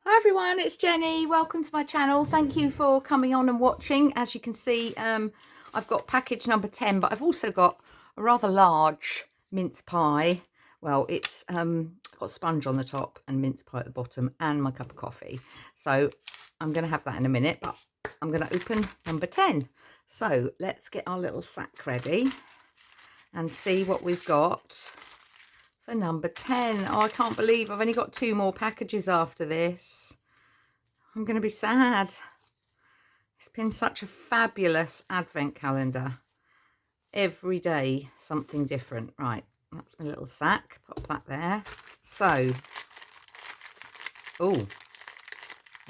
Hi everyone, it's Jenny. Welcome to my channel. Thank you for coming on and watching. As you can see, I've got package number 10, but I've also got a rather large mince pie. Well, it's got sponge on the top and mince pie at the bottom and my cup of coffee. So I'm going to have that in a minute, but I'm going to open number 10. So let's get our little sack ready and see what we've got for number 10. Oh, I can't believe I've only got 2 more packages after this. I'm going to be sad. It's been such a fabulous advent calendar. Every day something different. Right, that's my little sack. Pop that there. So, oh,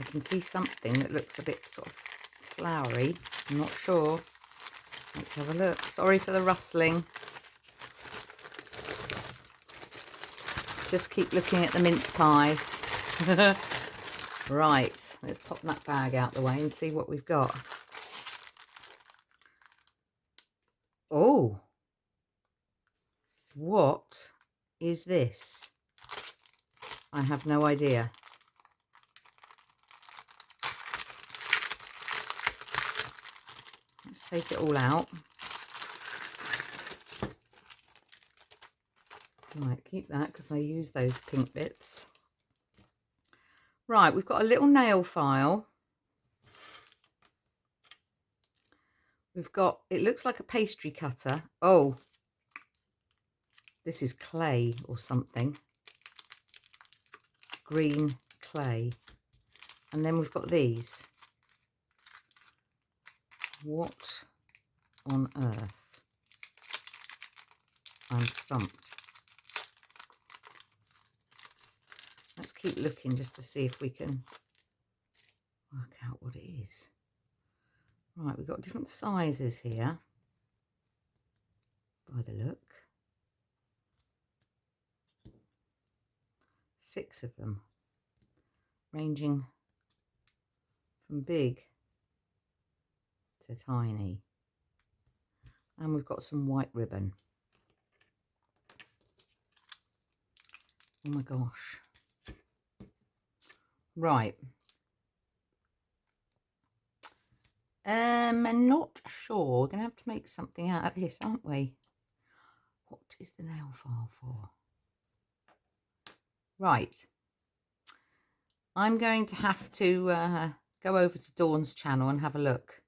I can see something that looks a bit sort of flowery. I'm not sure. Let's have a look. Sorry for the rustling. Just keep looking at the mince pie. Right, let's pop that bag out the way and see what we've got. Oh, what is this? I have no idea. Let's take it all out. Right, keep that because I use those pink bits. Right, we've got a little nail file. We've got, it looks like a pastry cutter. Oh, this is clay or something. Green clay. And then we've got these. What on earth? I'm stumped. Let's keep looking just to see if we can work out what it is. Right, we've got different sizes here, by the look. 6 of them, ranging from big to tiny. And we've got some white ribbon. Oh my gosh. Right. I'm not sure. We're going to have to make something out of this, aren't we? What is the nail file for? Right. I'm going to have to go over to Dawn's channel and have a look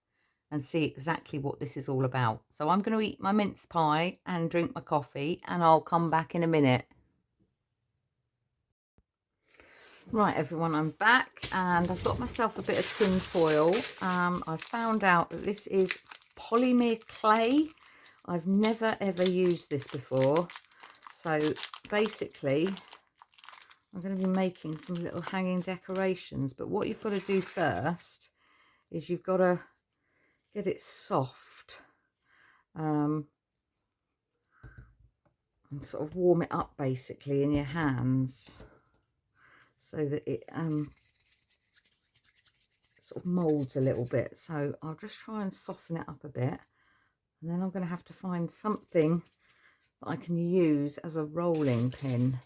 and see exactly what this is all about. So I'm going to eat my mince pie and drink my coffee, and I'll come back in a minute. Right, everyone, I'm back and I've got myself a bit of tin foil. I've found out that this is polymer clay. I've never ever used this before. So basically, I'm going to be making some little hanging decorations. But what you've got to do first is you've got to get it soft. And sort of warm it up basically in your hands, so that it sort of molds a little bit. So I'll just try and soften it up a bit, and then I'm going to have to find something that I can use as a rolling pin.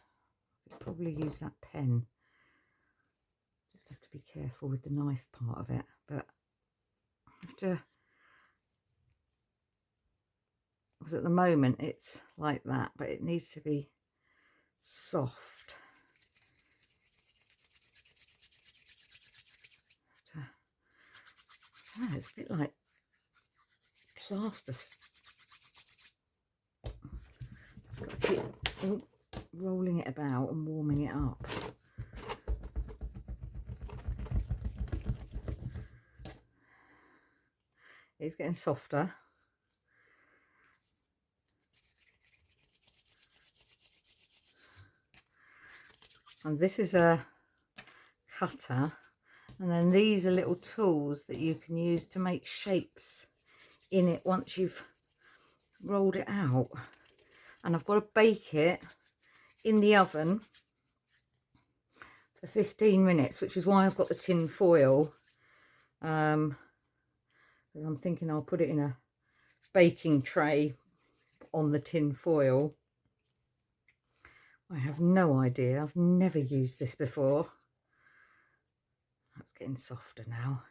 I'll probably use that pen. Just have to be careful with the knife part of it, but I have to, because at the moment it's like that, but it needs to be soft. I don't know, it's a bit like plaster. Just got to keep rolling it about and warming it up. It's getting softer. And this is a cutter, and then these are little tools that you can use to make shapes in it once you've rolled it out. And I've got to bake it in the oven for 15 minutes, which is why I've got the tin foil, because I'm thinking I'll put it in a baking tray on the tin foil. I have no idea. I've never used this before. That's getting softer now.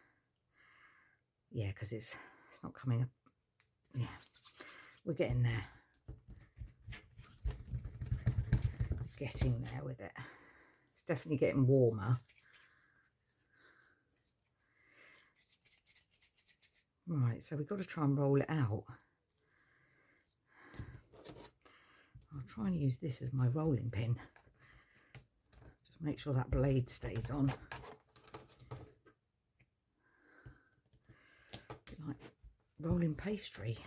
Yeah, because it's not coming up. Yeah, we're getting there. Getting there with it. It's definitely getting warmer. Right, so we've got to try and roll it out. I'll try and use this as my rolling pin. Just make sure that blade stays on. Like rolling pastry.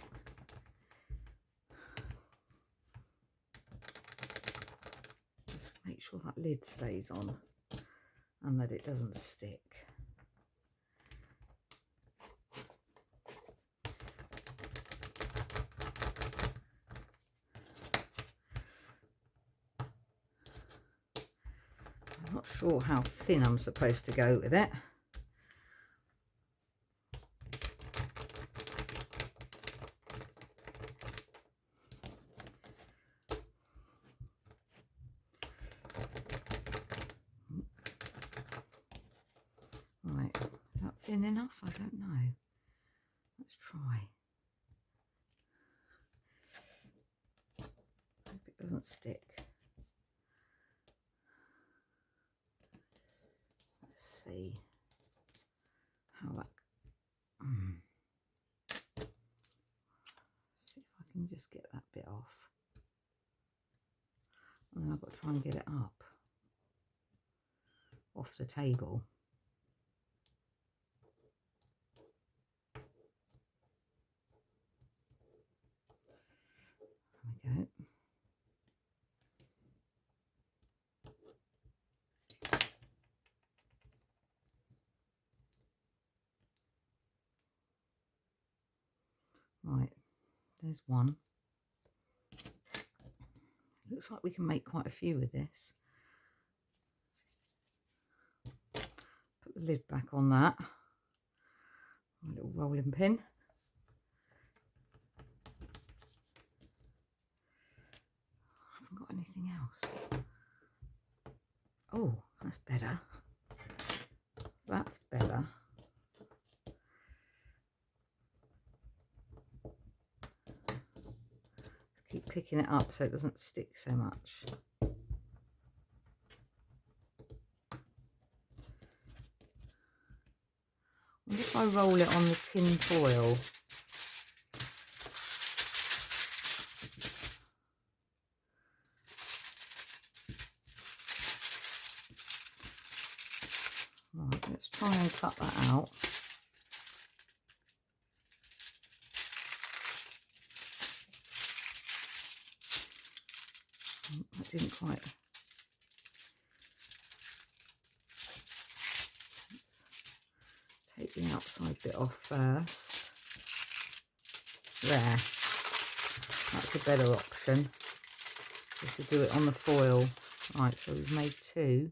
Just make sure that lid stays on and that it doesn't stick. I'm not sure how thin I'm supposed to go with it. Right, is that thin enough? I don't know. Let's try. Hope it doesn't stick. Let's see how that. See if I can just get that bit off. And then I've got to try and get it up off the table. There we go. Right, there's one. Looks like we can make quite a few with this. Put the lid back on that. My little rolling pin. I haven't got anything else. Oh, that's better. That's better. Keep picking it up so it doesn't stick so much. What if I roll it on the tin foil? Right, let's try and cut that out. That didn't quite. Let's take the outside bit off first. There. That's a better option. Just to do it on the foil. Right, so we've made two.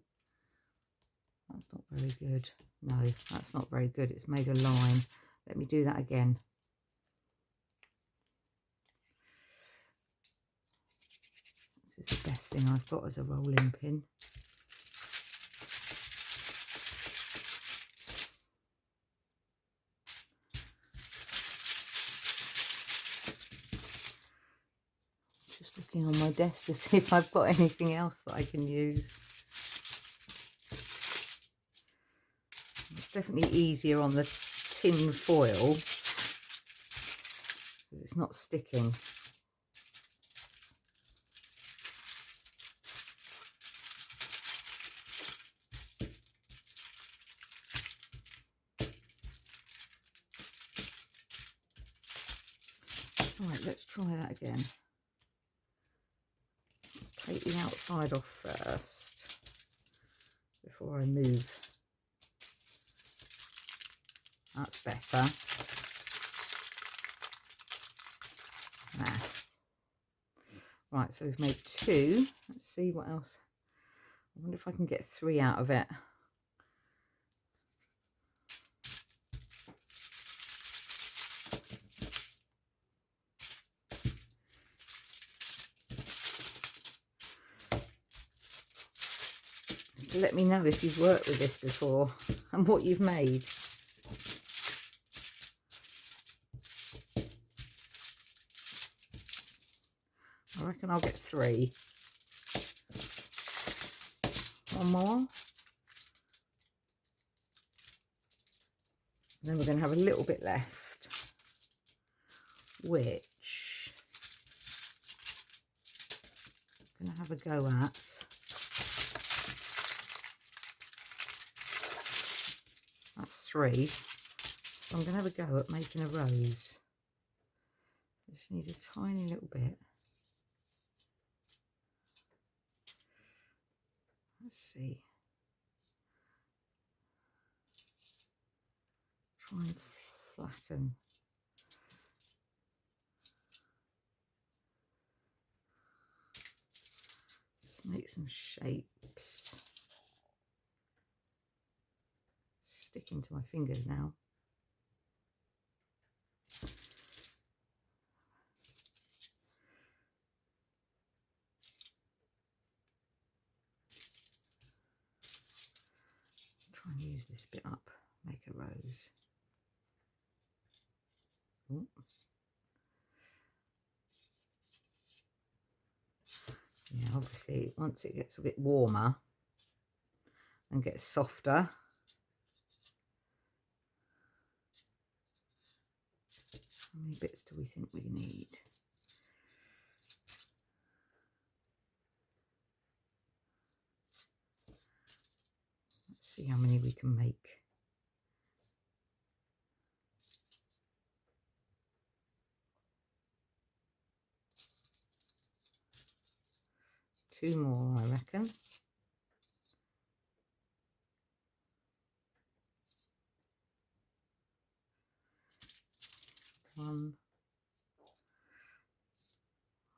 That's not very good. No, that's not very good. It's made a line. Let me do that again. This is the best thing I've got as a rolling pin. Just looking on my desk to see if I've got anything else that I can use. It's definitely easier on the tin foil because it's not sticking. Right, let's try that again. Let's take the outside off first before I move. That's better. There. Right, so we've made two. Let's see what else. I wonder if I can get three out of it. Let me know if you've worked with this before. and what you've made. I reckon I'll get 3. One more. Then we're going to have a little bit left, which I'm going to have a go at. That's 3. So I'm going to have a go at making a rose. I just need a tiny little bit. Let's see. Try and flatten. Just make some shapes. Sticking to my fingers now. Try and use this bit up, make a rose. Ooh. Yeah, obviously once it gets a bit warmer and gets softer, how many bits do we think we need? Let's see how many we can make. Two more, I reckon. One.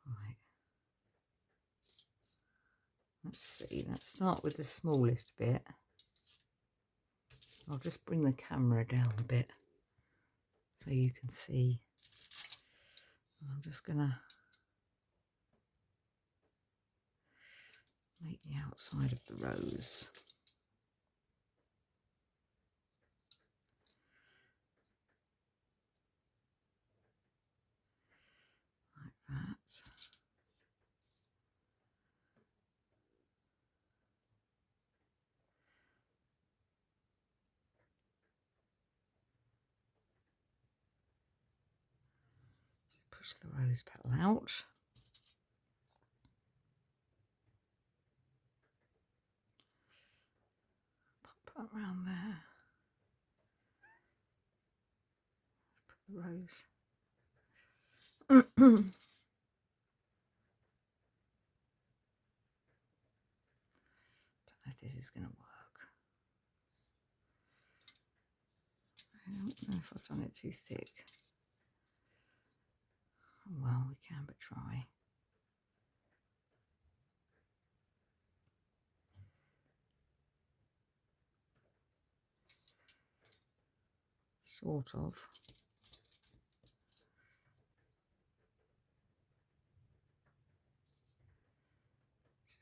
Right. Let's see, let's start with the smallest bit. I'll just bring the camera down a bit so you can see. I'm just gonna make the outside of the rose. Like that. Just push the rose petal out. Pop that around there. Put the rose. Don't know if this is going to work. I don't know if I've done it too thick. Oh, well, we can but try. Sort of.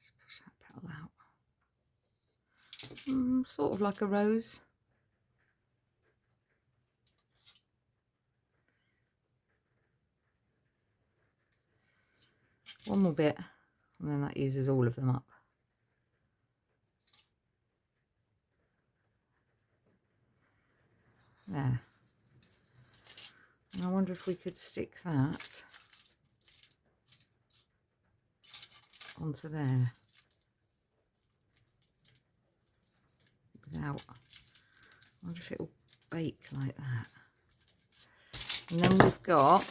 Just push that petal out. Sort of like a rose. One more bit, and then that uses all of them up. There. And I wonder if we could stick that onto there without. I wonder if it will bake like that. And then we've got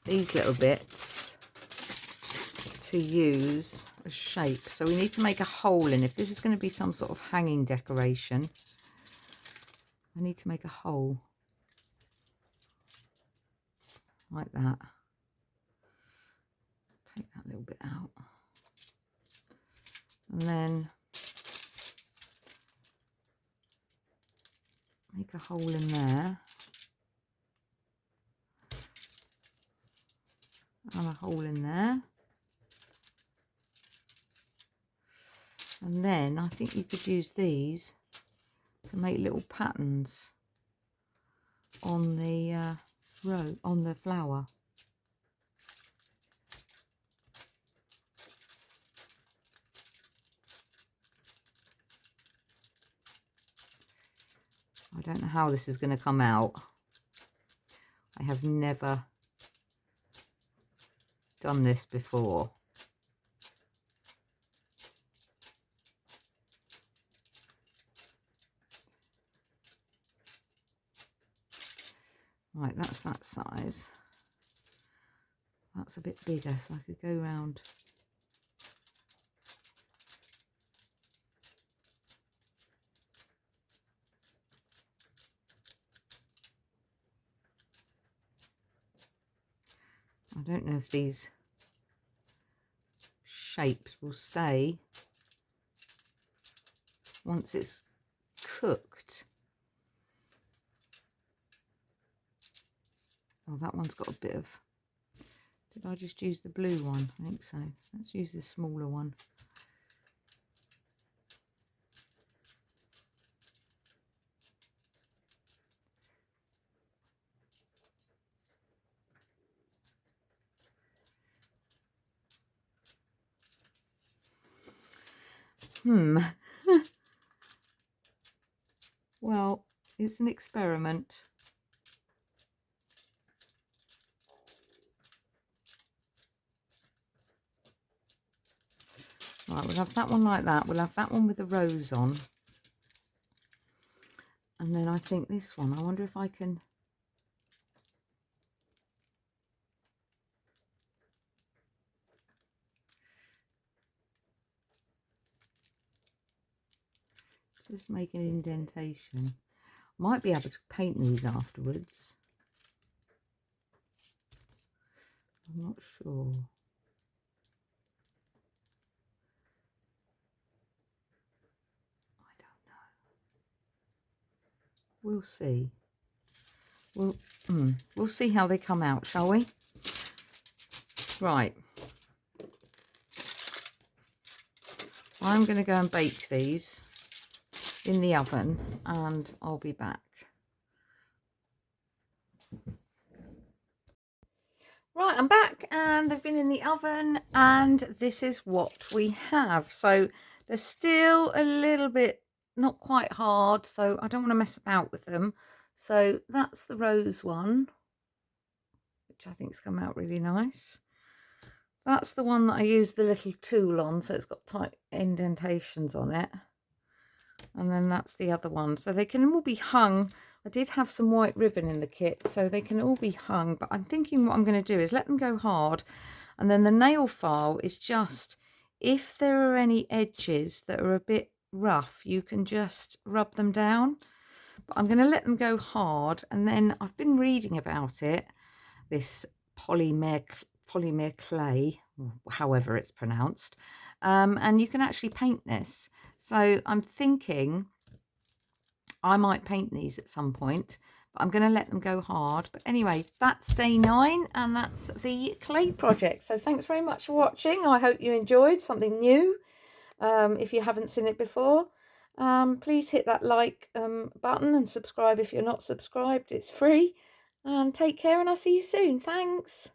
these little bits to use as shape. So we need to make a hole in. If this is going to be some sort of hanging decoration, I need to make a hole like that. Take that little bit out. And then make a hole in there. And a hole in there. And then I think you could use these to make little patterns on the on the flower. I don't know how this is going to come out. I have never done this before. Right, that's that size. That's a bit bigger, so I could go round. I don't know if these shapes will stay once it's cooked. Oh, that one's got a bit of... Did I just use the blue one? I think so. Let's use the smaller one. Well, it's an experiment. Right, we'll have that one like that. We'll have that one with the rose on. And then I think this one, I wonder if I can... Just make an indentation. Might be able to paint these afterwards. I'm not sure. I don't know. We'll see. We'll see how they come out, shall we? Right. I'm going to go and bake these in the oven and I'll be back. Right, I'm back and they've been in the oven and this is what we have. So they're still a little bit not quite hard, so I don't want to mess about with them. So that's the rose one, which I think's come out really nice. That's the one that I used the little tool on, so it's got tight indentations on it. And then that's the other one. So they can all be hung. I did have some white ribbon in the kit, so they can all be hung. But I'm thinking what I'm going to do is let them go hard. And then the nail file is just, if there are any edges that are a bit rough, you can just rub them down. But I'm going to let them go hard. And then I've been reading about it, this polymer clay, however it's pronounced, and you can actually paint this. So I'm thinking I might paint these at some point, but I'm going to let them go hard. But anyway, that's day 9 and that's the clay project. So thanks very much for watching. I hope you enjoyed something new. If you haven't seen it before, please hit that like button and subscribe if you're not subscribed. It's free. And take care and I'll see you soon. Thanks.